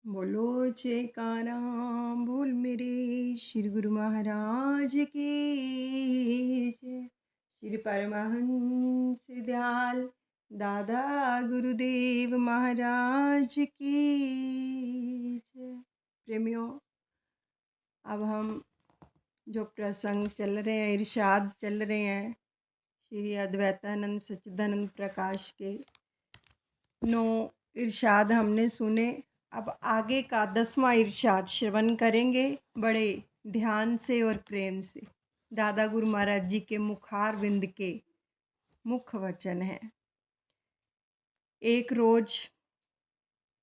बोलो जयकारा बोल मेरे श्री गुरु महाराज की जय। श्री परमहंस दयाल दादा गुरुदेव महाराज की जय। प्रेमियों, अब हम जो प्रसंग चल रहे हैं, इरशाद चल रहे हैं श्री अद्वैतानंद सच्चिदानंद प्रकाश के 9 इरशाद हमने सुने। अब आगे का 10वां इरशाद श्रवण करेंगे बड़े ध्यान से और प्रेम से। दादा गुरु महाराज जी के मुखार विंद के मुख वचन है। एक रोज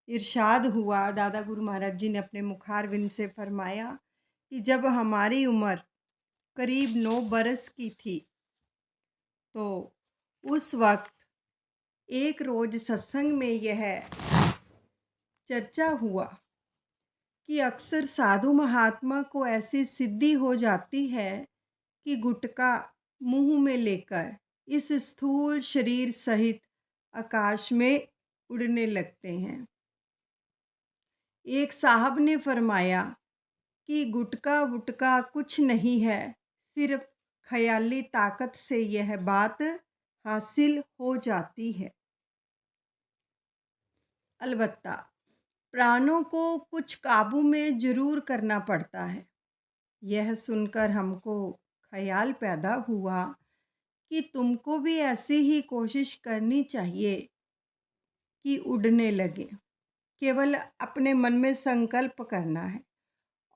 इरशाद हुआ, दादा गुरु महाराज जी ने अपने मुखार विंद से फरमाया कि जब हमारी उम्र करीब 9 बरस की थी तो उस वक्त एक रोज सत्संग में यह चर्चा हुआ कि अक्सर साधु महात्मा को ऐसी सिद्धि हो जाती है कि गुटका मुंह में लेकर इस स्थूल शरीर सहित आकाश में उड़ने लगते हैं। एक साहब ने फरमाया कि गुटका वुटका कुछ नहीं है, सिर्फ ख्याली ताकत से यह बात हासिल हो जाती है। अलबत्ता प्राणों को कुछ काबू में जरूर करना पड़ता है। यह सुनकर हमको ख्याल पैदा हुआ कि तुमको भी ऐसी ही कोशिश करनी चाहिए कि उड़ने लगे। केवल अपने मन में संकल्प करना है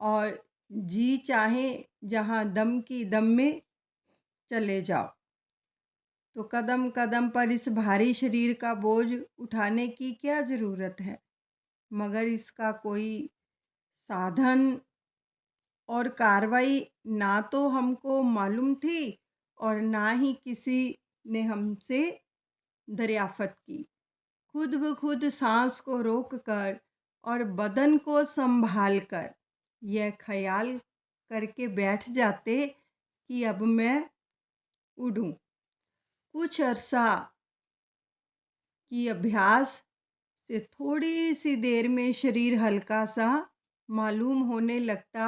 और जी चाहे जहाँ दम की दम में चले जाओ। तो कदम कदम पर इस भारी शरीर का बोझ उठाने की क्या ज़रूरत है, मगर इसका कोई साधन और कार्रवाई ना तो हमको मालूम थी और ना ही किसी ने हमसे दरियाफत की। खुद ब खुद सांस को रोक कर और बदन को संभाल कर यह ख्याल करके बैठ जाते कि अब मैं उड़ूं। कुछ अरसा की अभ्यास से थोड़ी सी देर में शरीर हल्का सा मालूम होने लगता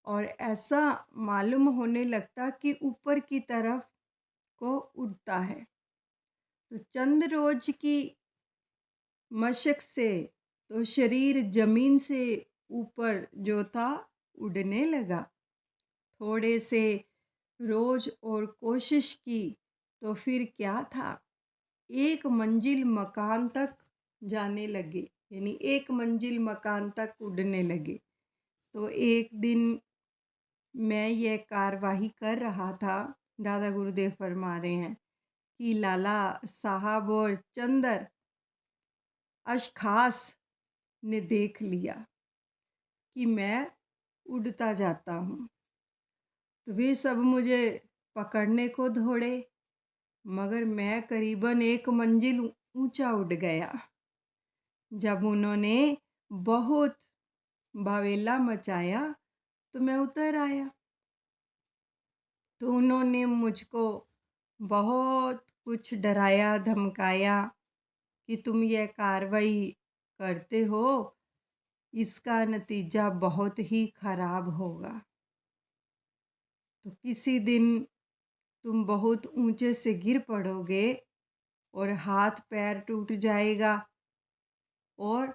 और ऐसा मालूम होने लगता कि ऊपर की तरफ को उड़ता है। तो चंद रोज की मशक से तो शरीर जमीन से ऊपर जो था उड़ने लगा। थोड़े से रोज और कोशिश की तो फिर क्या था, एक मंजिल मकान तक जाने लगे, यानी एक मंजिल मकान तक उड़ने लगे। तो एक दिन मैं यह कार्यवाही कर रहा था, दादा गुरुदेव फरमा रहे हैं कि लाला साहब और चंदर अशखास ने देख लिया कि मैं उड़ता जाता हूँ, तो वे सब मुझे पकड़ने को दौड़े, मगर मैं करीबन एक मंजिल ऊंचा उड़ गया। जब उन्होंने बहुत बावेला मचाया तो मैं उतर आया। तो उन्होंने मुझको बहुत कुछ डराया धमकाया कि तुम यह कार्रवाई करते हो, इसका नतीजा बहुत ही खराब होगा। तो किसी दिन तुम बहुत ऊंचे से गिर पड़ोगे और हाथ पैर टूट जाएगा और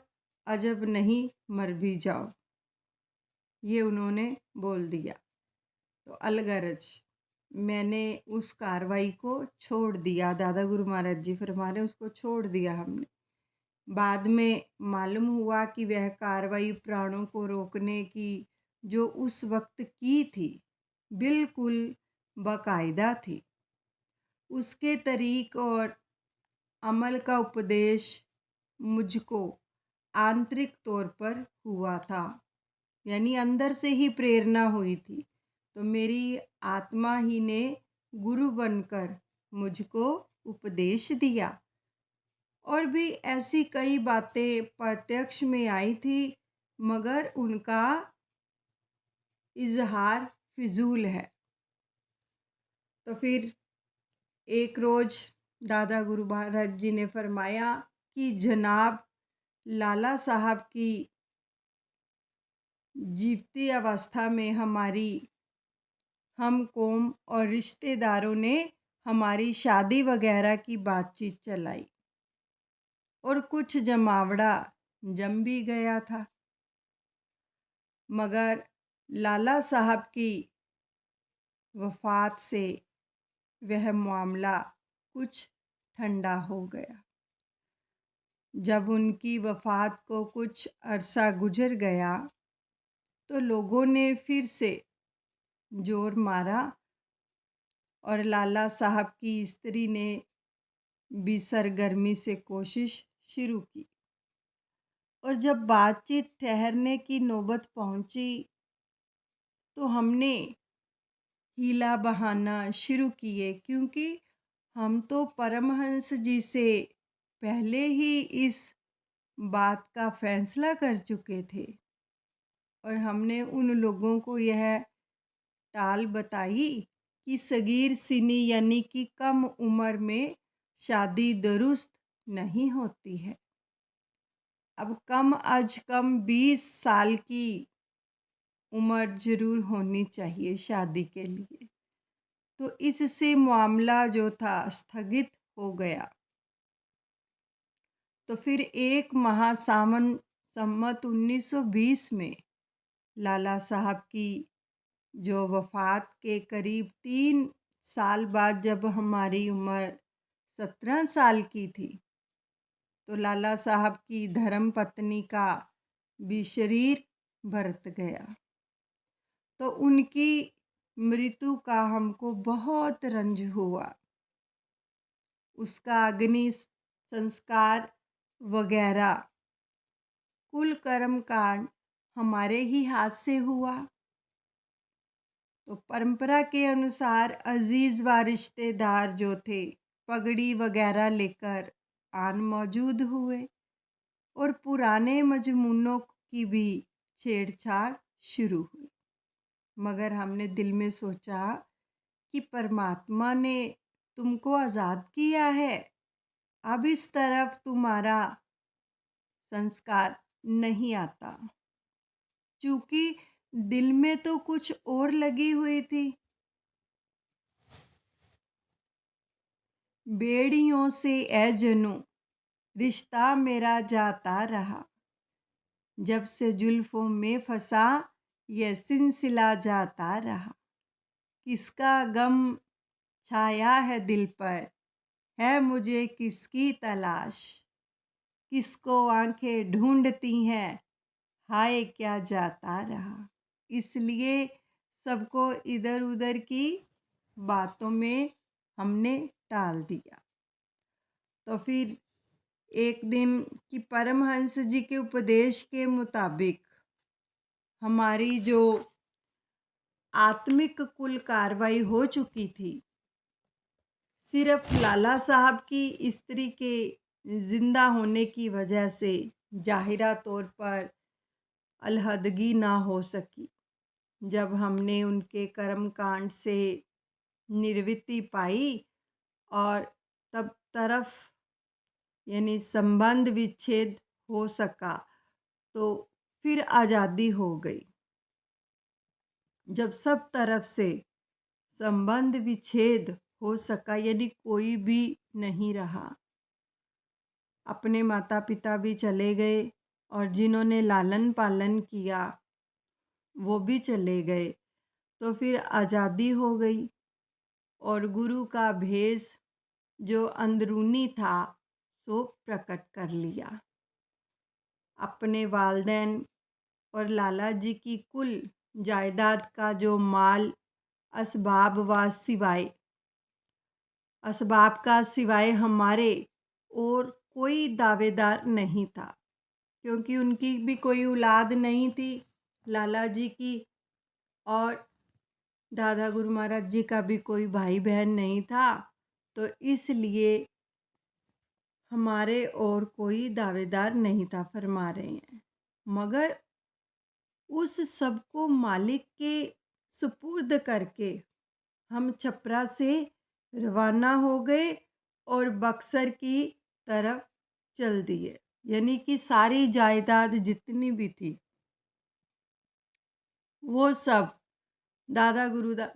अजब नहीं मर भी जाओ। ये उन्होंने बोल दिया। तो अलगरज मैंने उस कार्रवाई को छोड़ दिया। दादा गुरु महाराज जी फरमा रहे उसको छोड़ दिया हमने। बाद में मालूम हुआ कि वह कार्रवाई प्राणों को रोकने की जो उस वक्त की थी बिल्कुल बाकायदा थी। उसके तरीक और अमल का उपदेश मुझको आंतरिक तौर पर हुआ था, यानी अंदर से ही प्रेरणा हुई थी। तो मेरी आत्मा ही ने गुरु बनकर मुझको उपदेश दिया। और भी ऐसी कई बातें प्रत्यक्ष में आई थी, मगर उनका इजहार फिजूल है। तो फिर एक रोज़ दादा गुरु महाराज जी ने फरमाया कि जनाब लाला साहब की जीवती अवस्था में हम कौम और रिश्तेदारों ने हमारी शादी वगैरह की बातचीत चलाई और कुछ जमावड़ा जम भी गया था। मगर लाला साहब की वफ़ात से वह मामला कुछ ठंडा हो गया। जब उनकी वफ़ात को कुछ अरसा गुज़र गया, तो लोगों ने फिर से ज़ोर मारा और लाला साहब की स्त्री ने भी सरगर्मी से कोशिश शुरू की। और जब बातचीत ठहरने की नौबत पहुंची, तो हमने हीला बहाना शुरू किए, क्योंकि हम तो परमहंस जी से पहले ही इस बात का फैसला कर चुके थे और हमने उन लोगों को यह टाल बताई कि सगीर सिनी यानी कि कम उम्र में शादी दुरुस्त नहीं होती है। अब कम अज कम 20 साल की उम्र ज़रूर होनी चाहिए शादी के लिए। तो इससे मामला जो था स्थगित हो गया। तो फिर एक महासावन सम्मत 1920 में लाला साहब की जो वफ़ात के करीब 3 साल बाद जब हमारी उम्र 17 साल की थी, तो लाला साहब की धर्मपत्नी का भी शरीर बरत गया। तो उनकी मृत्यु का हमको बहुत रंज हुआ। उसका अग्नि संस्कार वगैरह कुल कर्म कांड हमारे ही हाथ से हुआ। तो परंपरा के अनुसार अजीज व रिश्तेदार जो थे पगड़ी वगैरह लेकर आन मौजूद हुए और पुराने मजमूनों की भी छेड़छाड़ शुरू हुई। मगर हमने दिल में सोचा कि परमात्मा ने तुमको आज़ाद किया है, अब इस तरफ तुम्हारा संस्कार नहीं आता। चूँकि दिल में तो कुछ और लगी हुई थी। बेड़ियों से ए जनू रिश्ता मेरा जाता रहा, जब से जुल्फों में फंसा यह सिलसिला जाता रहा। किसका गम छाया है दिल पर, है मुझे किसकी तलाश, किसको आंखें ढूंढती हैं, हाय क्या जाता रहा। इसलिए सबको इधर उधर की बातों में हमने टाल दिया। तो फिर एक दिन की परमहंस जी के उपदेश के मुताबिक हमारी जो आत्मिक कुल कार्रवाई हो चुकी थी, सिर्फ लाला साहब की स्त्री के जिंदा होने की वजह से जाहिरा तौर पर अलहदगी ना हो सकी। जब हमने उनके कर्मकांड से निवृत्ति पाई और तब तरफ यानी संबंध विच्छेद हो सका, तो फिर आज़ादी हो गई। जब सब तरफ से संबंध विच्छेद हो सका यानी कोई भी नहीं रहा, अपने माता पिता भी चले गए और जिन्होंने लालन पालन किया वो भी चले गए, तो फिर आज़ादी हो गई और गुरु का भेष जो अंदरूनी था सो प्रकट कर लिया। अपने वालदैन और लाला जी की कुल जायदाद का जो माल असबाब का सिवाय हमारे और कोई दावेदार नहीं था, क्योंकि उनकी भी कोई औलाद नहीं थी लाला जी की, और दादा गुरु महाराज जी का भी कोई भाई बहन नहीं था। तो इसलिए हमारे और कोई दावेदार नहीं था, फरमा रहे हैं। मगर उस सब को मालिक के सुपुर्द करके हम छपरा से रवाना हो गए और बक्सर की तरफ चल दिए। यानी कि सारी जायदाद जितनी भी थी वो सब दादा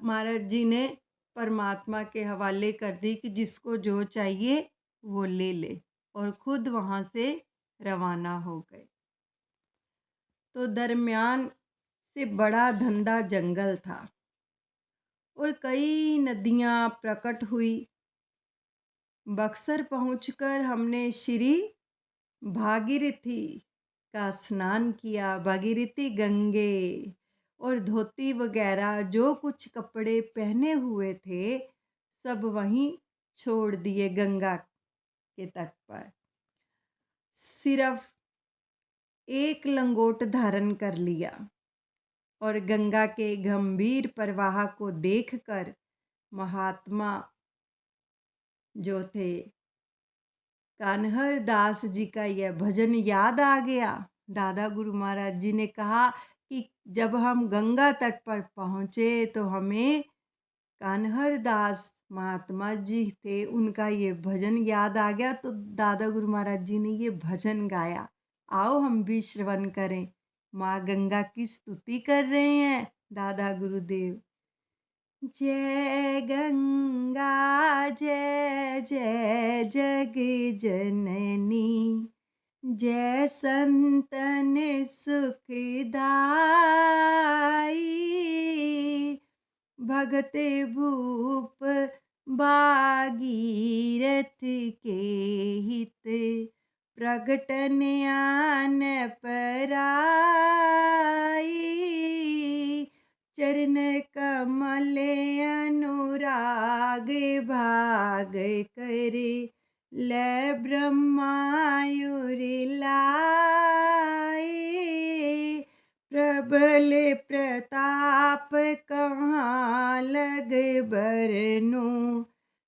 महाराज जी ने परमात्मा के हवाले कर दी कि जिसको जो चाहिए वो ले ले, और खुद वहाँ से रवाना हो गए। तो दरमियान से बड़ा धंधा जंगल था और कई नदियाँ प्रकट हुई। बक्सर पहुँचकर हमने श्री भागीरथी का स्नान किया, भागीरथी गंगे, और धोती वगैरह जो कुछ कपड़े पहने हुए थे, सब वहीं छोड़ दिए गंगा के तट पर। सिर्फ एक लंगोट धारण कर लिया और गंगा के गंभीर प्रवाह को देखकर महात्मा जो थे कान्हर दास जी का यह भजन याद आ गया। दादा गुरु महाराज जी ने कहा कि जब हम गंगा तट पर पहुँचे तो हमें कान्हर दास महात्मा जी थे, उनका ये भजन याद आ गया, तो दादा गुरु महाराज जी ने ये भजन गाया। आओ हम भी श्रवण करें। माँ गंगा की स्तुति कर रहे हैं दादा गुरुदेव। जय गंगा जय जय जग जननी, जय संतन सुखदाई, भगत भूप भागीरथ के हित, प्रगटन आन पराई, चरण कमल अनुराग भाग करे, ले ब्रह्मायुर लाए, प्रबल प्रताप कहाँ लग बरनु,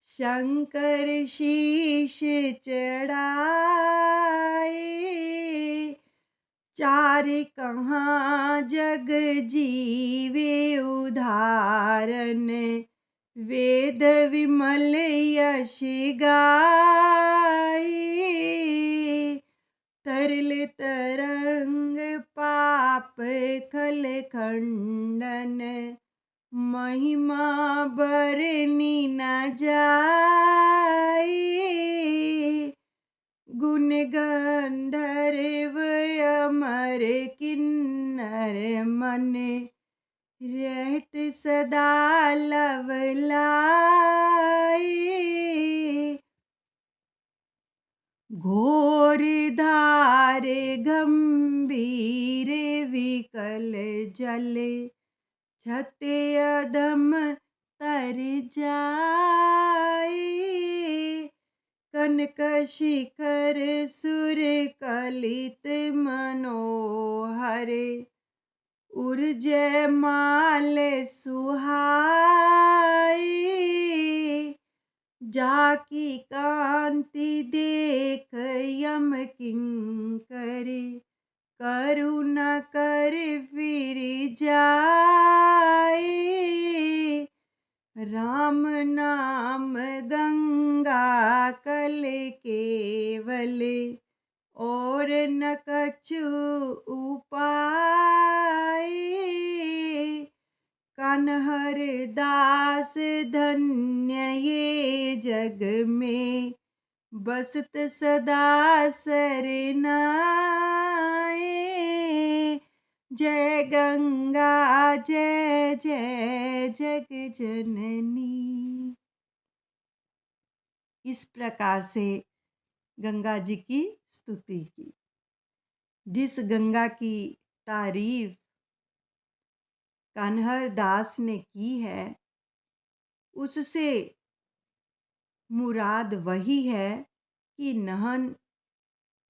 शंकर शीश चढ़ाए, चार कहाँ जग जीवे उदाहरण, वेद विमल यश गाए, तरल तरंग पाप खल खंडन, महिमा बरनी न जाए, गुण गंधर्व अमर किन्नर मन, रहत सदा लव लाए, घोर धार गंभीर विकल जल, छते अधम तर जाए, कनक शिखर सुर कलित मनोहर, उर्जय माल सुहाए, जाकी कांति देख यम किंकर, करुणा कर फिर जाए, राम नाम गंगा कल केवल, और न कछु उपाय, कान्हर दास धन्य ये जग में, बसत सदा सरनाए, जय गंगा जय जय जग जननी। इस प्रकार से गंगा जी की स्तुति की। जिस गंगा की तारीफ कान्हर दास ने की है, उससे मुराद वही है कि नहन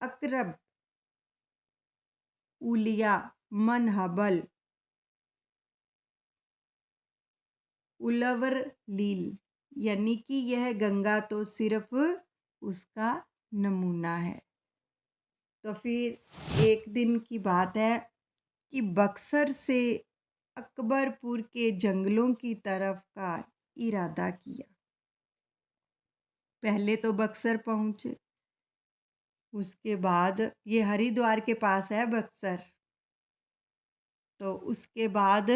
अकरब उलिया मन हबल उलवर लील, यानी कि यह गंगा तो सिर्फ उसका नमूना है। तो फिर एक दिन की बात है कि बक्सर से अकबरपुर के जंगलों की तरफ का इरादा किया। पहले तो बक्सर पहुँचे, उसके बाद ये हरिद्वार के पास है बक्सर। तो उसके बाद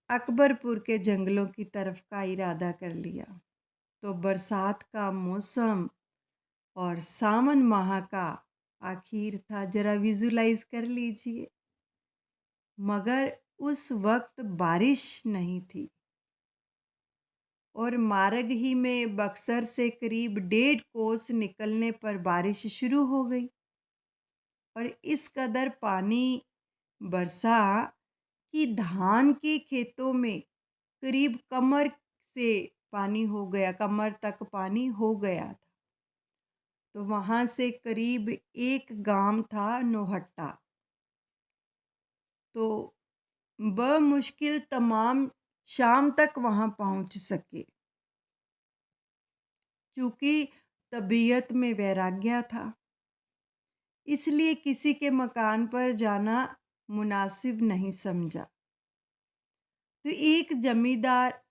अकबरपुर के जंगलों की तरफ का इरादा कर लिया। तो बरसात का मौसम और सावन माह का आखिर था, ज़रा विज़ुअलाइज़ कर लीजिए। मगर उस वक़्त बारिश नहीं थी और मार्ग ही में बक्सर से करीब 1.5 कोस निकलने पर बारिश शुरू हो गई और इस कदर पानी बरसा कि धान के खेतों में करीब कमर से पानी हो गया, कमर तक पानी हो गया था। तो वहाँ से करीब एक गांव था नौहट्टा, तो बमुश्किल तमाम शाम तक वहाँ पहुँच सके, क्योंकि तबीयत में वैराग्य था, इसलिए किसी के मकान पर जाना मुनासिब नहीं समझा। तो एक जमींदार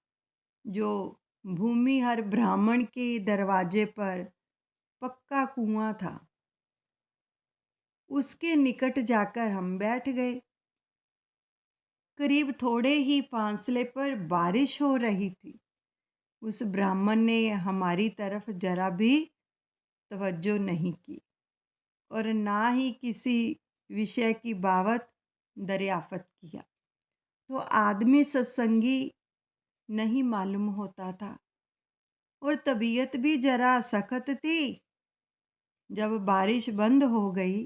जो भूमिहर ब्राह्मण के दरवाजे पर पक्का कुआं था, उसके निकट जाकर हम बैठ गए। करीब थोड़े ही फासले पर बारिश हो रही थी। उस ब्राह्मण ने हमारी तरफ जरा भी तवज्जो नहीं की और ना ही किसी विषय की बाबत दरियाफत किया। तो आदमी सत्संगी नहीं मालूम होता था और तबीयत भी जरा सख्त थी। जब बारिश बंद हो गई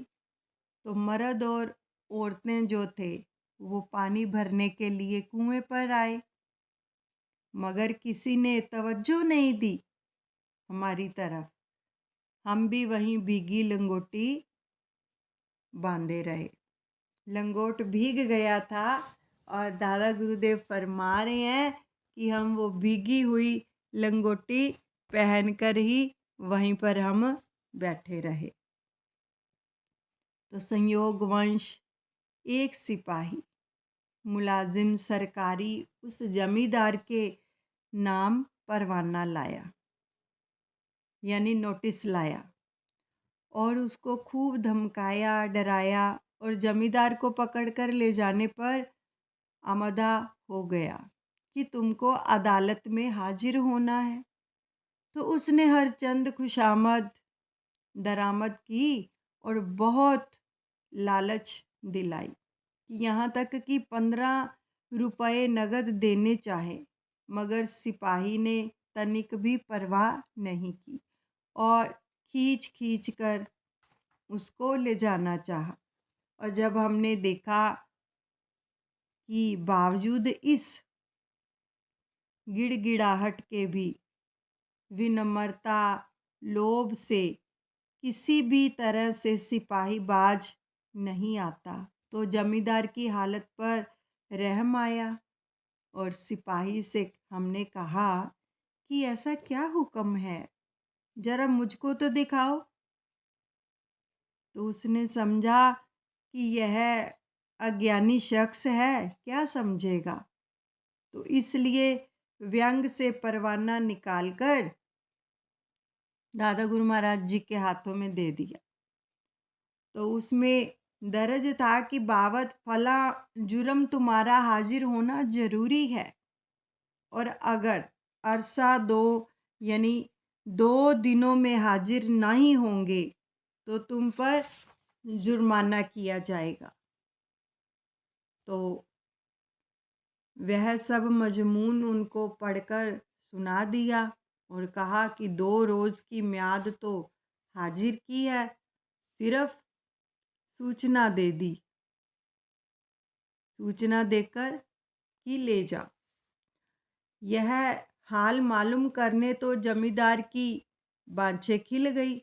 तो मर्द और औरतें जो थे वो पानी भरने के लिए कुएं पर आए, मगर किसी ने तवज्जो नहीं दी हमारी तरफ। हम भी वहीं भीगी लंगोटी बांधे रहे। लंगोट भीग गया था और दादा गुरुदेव फरमा रहे हैं कि हम वो भीगी हुई लंगोटी पहनकर ही वहीं पर हम बैठे रहे। तो संयोगवश एक सिपाही मुलाजिम सरकारी उस जमींदार के नाम परवाना लाया, यानी नोटिस लाया, और उसको खूब धमकाया, डराया और जमींदार को पकड़कर ले जाने पर आमदा हो गया कि तुमको अदालत में हाजिर होना है। तो उसने हर चंद खुशामद दरामद की और बहुत लालच दिलाई कि यहाँ तक कि 15 रुपये नगद देने चाहे, मगर सिपाही ने तनिक भी परवाह नहीं की और खींच खींच कर उसको ले जाना चाहा। और जब हमने देखा कि बावजूद इस गिड़गिड़ाहट के भी विनम्रता लोभ से किसी भी तरह से सिपाही बाज नहीं आता, तो जमींदार की हालत पर रहम आया और सिपाही से हमने कहा कि ऐसा क्या हुक्म है, जरा मुझको तो दिखाओ। तो उसने समझा कि यह अज्ञानी शख्स है, क्या समझेगा, तो इसलिए व्यंग से परवाना निकालकर दादा गुरु महाराज जी के हाथों में दे दिया। तो उसमें दर्ज था कि बाबत फला जुर्म तुम्हारा हाजिर होना जरूरी है और अगर अरसा दो यानी 2 दिनों में हाजिर नहीं होंगे तो तुम पर जुर्माना किया जाएगा। तो वह सब मजमून उनको पढ़कर सुना दिया और कहा कि 2 रोज़ की म्याद तो हाजिर की है, सिर्फ सूचना दे दी, सूचना देकर कि ले जा। यह हाल मालूम करने तो जमींदार की बाँछें खिल गई।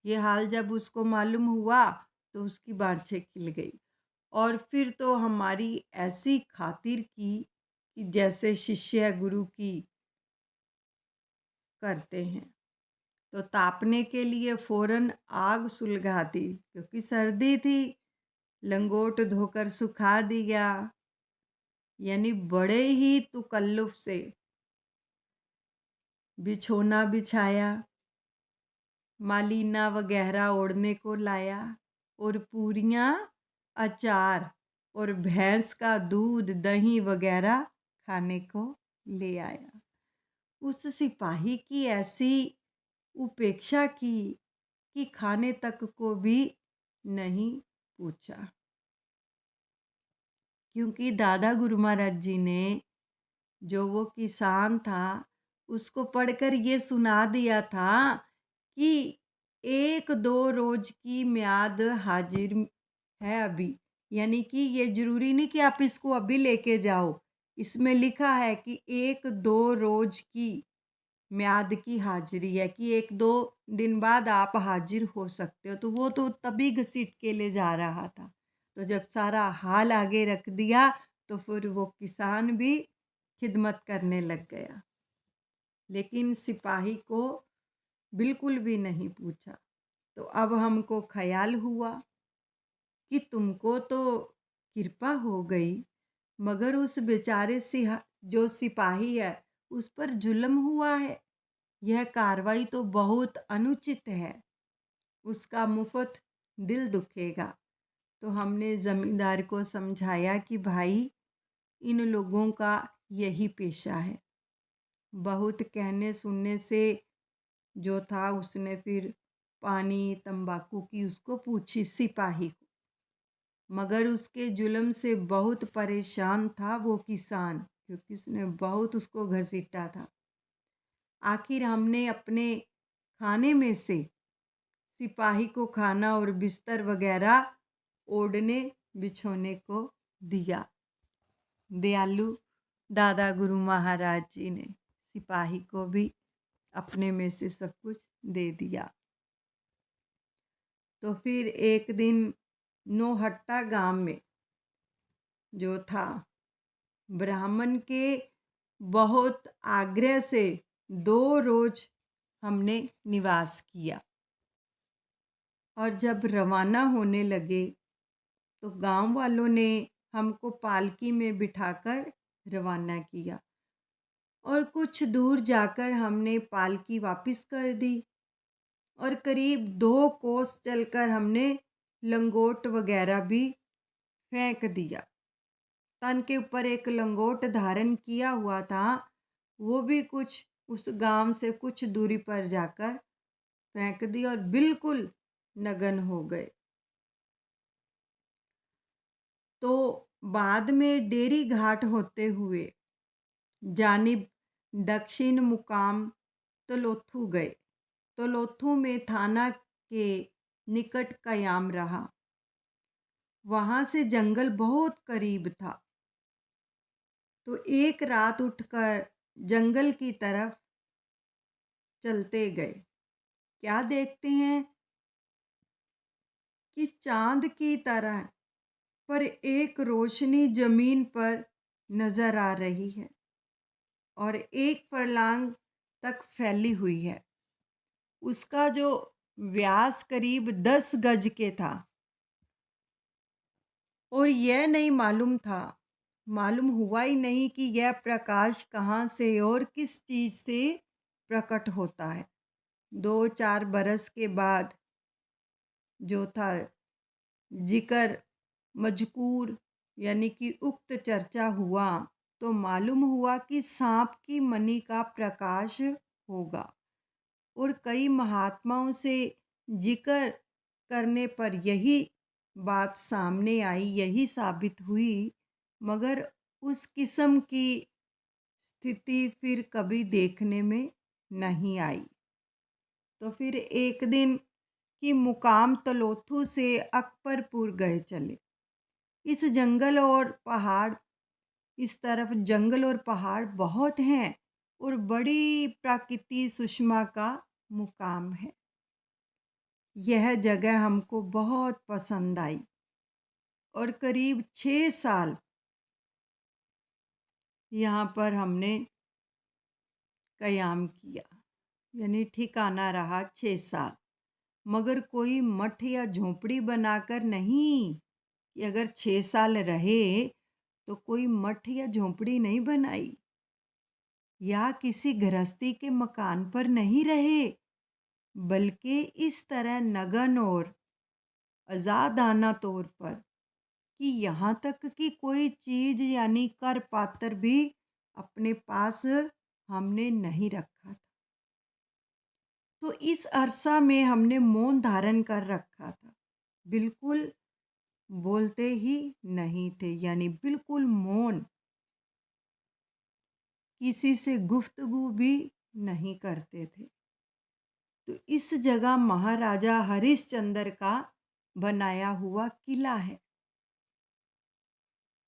ये हाल जब उसको मालूम हुआ तो उसकी बाँछें खिल गई और फिर तो हमारी ऐसी खातिर की कि जैसे शिष्य गुरु की करते हैं। तो तापने के लिए फ़ौरन आग सुलगा दी, क्योंकि सर्दी थी। लंगोट धोकर सुखा दिया, यानी बड़े ही तकल्लुफ़ से बिछोना बिछाया, मालीना वगैरह ओढ़ने को लाया और पूरियाँ अचार और भैंस का दूध, दही वगैरह खाने को ले आया। उस सिपाही की ऐसी उपेक्षा की कि खाने तक को भी नहीं पूछा। क्योंकि दादा गुरु महाराज जी ने जो वो किसान था, उसको पढ़कर ये सुना दिया था कि 1-2 रोज़ की म्याद हाजिर है अभी। यानी कि ये ज़रूरी नहीं कि आप इसको अभी लेके जाओ। इसमें लिखा है कि 1-2 रोज़ की म्याद की हाज़िरी है कि 1-2 दिन बाद आप हाज़िर हो सकते हो। तो वो तो तभी घसीट के ले जा रहा था। तो जब सारा हाल आगे रख दिया, तो फिर वो किसान भी खिदमत करने लग गया। लेकिन सिपाही को बिल्कुल भी नहीं पूछा। तो अब हमको ख़याल हुआ कि तुमको तो कृपा हो गई, मगर उस बेचारे जो सिपाही है, उस पर ज़ुल्म हुआ है। यह कार्रवाई तो बहुत अनुचित है। उसका मुफ़त दिल दुखेगा। तो हमने ज़मींदार को समझाया कि भाई, इन लोगों का यही पेशा है। बहुत कहने सुनने से जो था, उसने फिर पानी, तंबाकू की उसको पूछी सिपाही को। मगर उसके जुल्म से बहुत परेशान था वो किसान, क्योंकि उसने बहुत उसको घसीटा था। आखिर हमने अपने खाने में से सिपाही को खाना और बिस्तर वगैरह ओढ़ने बिछोने को दिया। दयालु दादा गुरु महाराज जी ने सिपाही को भी अपने में से सब कुछ दे दिया। तो फिर एक दिन नौहट्टा गांव में जो था, ब्राह्मण के बहुत आग्रह से 2 रोज हमने निवास किया। और जब रवाना होने लगे, तो गांव वालों ने हमको पालकी में बिठाकर रवाना किया और कुछ दूर जाकर हमने पालकी वापस कर दी और करीब 2 कोस चलकर हमने लंगोट वगैरह भी फेंक दिया। तन के ऊपर एक लंगोट धारण किया हुआ था, वो भी कुछ उस गांव से कुछ दूरी पर जाकर फेंक दी और बिल्कुल नगन हो गए। तो बाद में डेरी घाट होते हुए जानिब दक्षिण मुकाम तलोथू गए। तलोथू में थाना के निकट कयाम रहा। वहाँ से जंगल बहुत करीब था। तो एक रात उठकर जंगल की तरफ चलते गए। क्या देखते हैं कि चांद की तरह पर एक रोशनी जमीन पर नजर आ रही है और एक फरलांग तक फैली हुई है। उसका जो व्यास करीब 10 गज के था और यह नहीं मालूम हुआ ही नहीं कि यह प्रकाश कहाँ से और किस चीज़ से प्रकट होता है। 2-4 बरस के बाद जो था जिक्र मजकूर यानी कि उक्त चर्चा हुआ, तो मालूम हुआ कि सांप की मणि का प्रकाश होगा और कई महात्माओं से जिक्र करने पर यही बात सामने आई, यही साबित हुई। मगर उस किस्म की स्थिति फिर कभी देखने में नहीं आई। तो फिर एक दिन की मुकाम तलोथू से अकबरपुर गए चले। इस जंगल और पहाड़ इस तरफ जंगल और पहाड़ बहुत हैं और बड़ी प्राकृतिक सुषमा का मुकाम है। यह जगह हमको बहुत पसंद आई और करीब 6 साल यहाँ पर हमने कयाम किया, यानी ठिकाना रहा 6 साल। मगर कोई मठ या झोंपड़ी बनाकर नहीं कि अगर 6 साल रहे तो कोई मठ या झोंपड़ी नहीं बनाई या किसी गृहस्थी के मकान पर नहीं रहे, बल्कि इस तरह नगन और आज़ादाना तौर पर कि यहाँ तक कि कोई चीज़ यानी कर पात्र भी अपने पास हमने नहीं रखा था। तो इस अरसा में हमने मौन धारण कर रखा था। बिल्कुल बोलते ही नहीं थे, यानी बिल्कुल मौन, किसी से गुफ्तगू भी नहीं करते थे। तो इस जगह महाराजा हरिश्चंद्र का बनाया हुआ किला है।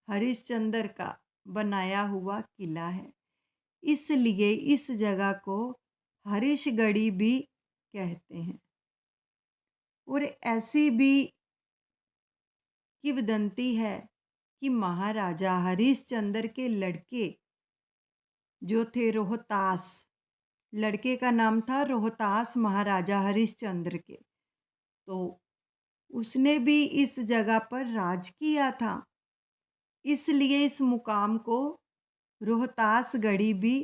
हरिश्चंद्र का बनाया हुआ किला है। इसलिए इस जगह को हरीशगढ़ी भी कहते हैं। और ऐसी भी किंवदंती है कि महाराजा हरिश्चंद्र के लड़के जो थे रोहतास, लड़के का नाम था रोहतास महाराजा हरिश्चंद्र के, तो उसने भी इस जगह पर राज किया था। इसलिए इस मुकाम को रोहतासगढ़ी भी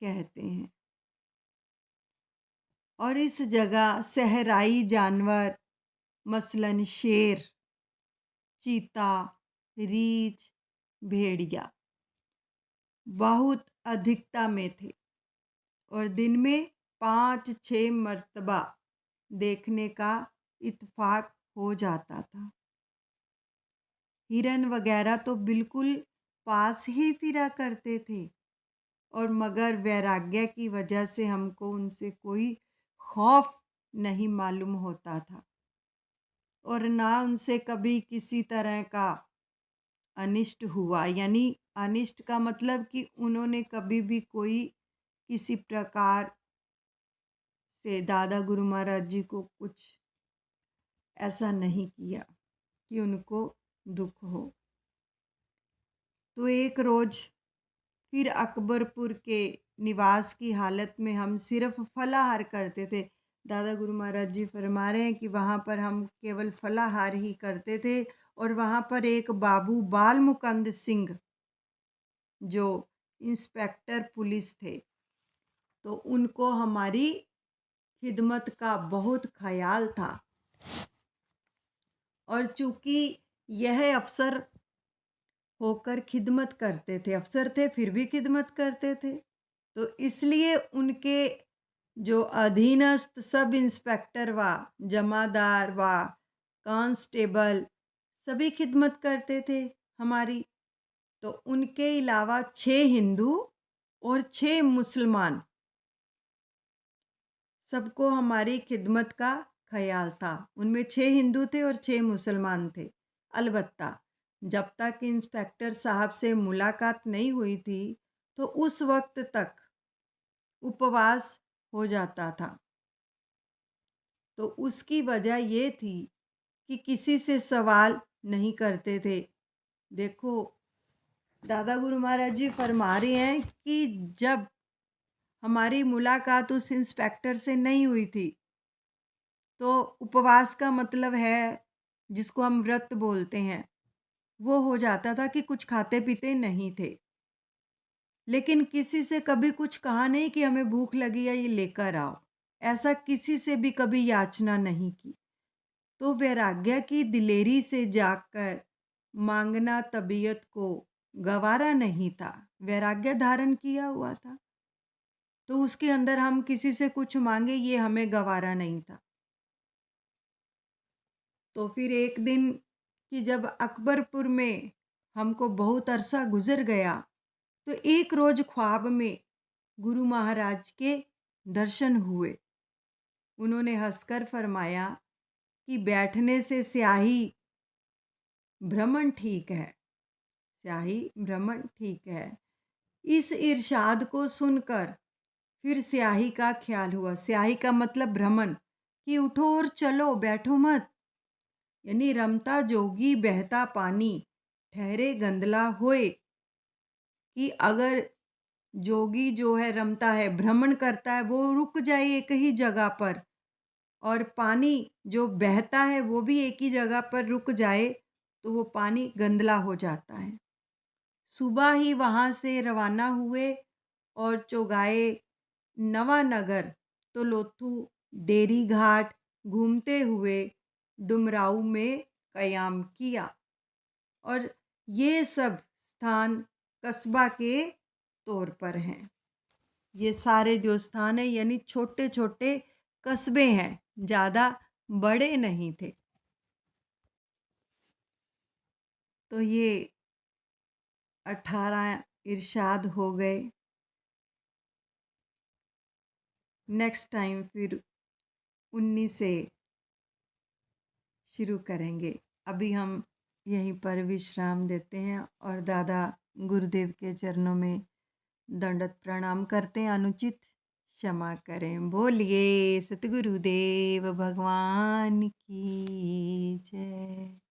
कहते हैं। और इस जगह सहराई जानवर मसलन शेर, चीता, रीछ, भेड़िया बहुत अधिकता में थे और दिन में 5-6 मर्तबा देखने का इत्तेफाक हो जाता था। हिरन वगैरह तो बिल्कुल पास ही फिरा करते थे, और मगर वैराग्य की वजह से हमको उनसे कोई खौफ नहीं मालूम होता था और ना उनसे कभी किसी तरह का अनिष्ट हुआ। यानी अनिष्ट का मतलब कि उन्होंने कभी भी कोई किसी प्रकार से दादा गुरु महाराज जी को कुछ ऐसा नहीं किया कि उनको दुख हो। तो एक रोज़ फिर अकबरपुर के निवास की हालत में हम सिर्फ फलाहार करते थे। दादा गुरु महाराज जी फरमा रहे हैं कि वहाँ पर हम केवल फलाहार ही करते थे और वहाँ पर एक बाबू बाल मुकंद सिंह जो इंस्पेक्टर पुलिस थे, तो उनको हमारी खिदमत का बहुत ख्याल था। और चूँकि यह अफ़सर होकर खिदमत करते थे, अफ़सर थे फिर भी खिदमत करते थे, तो इसलिए उनके जो अधीनस्थ सब इंस्पेक्टर व जमादार व कांस्टेबल सभी खिदमत करते थे हमारी। तो उनके अलावा 6 हिंदू और 6 मुसलमान सबको हमारी खिदमत का ख़याल था। उनमें 6 हिंदू थे और 6 मुसलमान थे। अलबत्ता जब तक इंस्पेक्टर साहब से मुलाकात नहीं हुई थी, तो उस वक़्त तक उपवास हो जाता था। तो उसकी वजह ये थी कि किसी से सवाल नहीं करते थे। देखो, दादा गुरु महाराज जी फरमा रहे हैं कि जब हमारी मुलाकात उस इंस्पेक्टर से नहीं हुई थी, तो उपवास का मतलब है, जिसको हम व्रत बोलते हैं, वो हो जाता था कि कुछ खाते-पीते नहीं थे। लेकिन किसी से कभी कुछ कहा नहीं कि हमें भूख लगी है, ये लेकर आओ। ऐसा किसी से भी कभी याचना नहीं की। तो वैराग्य की दिलेरी से जागकर मांगना तबीयत को गवारा नहीं था। वैराग्य धारण किया हुआ था, तो उसके अंदर हम किसी से कुछ मांगे ये हमें गवारा नहीं था। तो फिर एक दिन कि जब अकबरपुर में हमको बहुत अरसा गुजर गया, तो एक रोज़ ख्वाब में गुरु महाराज के दर्शन हुए। उन्होंने हंसकर फरमाया कि बैठने से स्याही भ्रमण ठीक है, स्याही भ्रमण ठीक है। इस इरशाद को सुनकर फिर स्याही का ख्याल हुआ। स्याही का मतलब भ्रमण, कि उठो और चलो, बैठो मत। यानी रमता जोगी बहता पानी ठहरे गंदला होए, कि अगर जोगी जो है रमता है, भ्रमण करता है, वो रुक जाए एक ही जगह पर, और पानी जो बहता है वो भी एक ही जगह पर रुक जाए, तो वो पानी गंदला हो जाता है। सुबह ही वहाँ से रवाना हुए और चौगाए नवानगर तो लोथू डेरी घाट घूमते हुए डुमराव में कयाम किया। और ये सब स्थान कस्बा के तौर पर हैं। ये सारे जो स्थान हैं यानी छोटे-छोटे कस्बे हैं, ज़्यादा बड़े नहीं थे। तो ये 18 इरशाद हो गए। नेक्स्ट टाइम फिर 19 से शुरू करेंगे। अभी हम यहीं पर विश्राम देते हैं और दादा गुरुदेव के चरणों में दंडवत प्रणाम करते हैं, अनुचित क्षमा करें। बोलिए सतगुरुदेव भगवान की जय।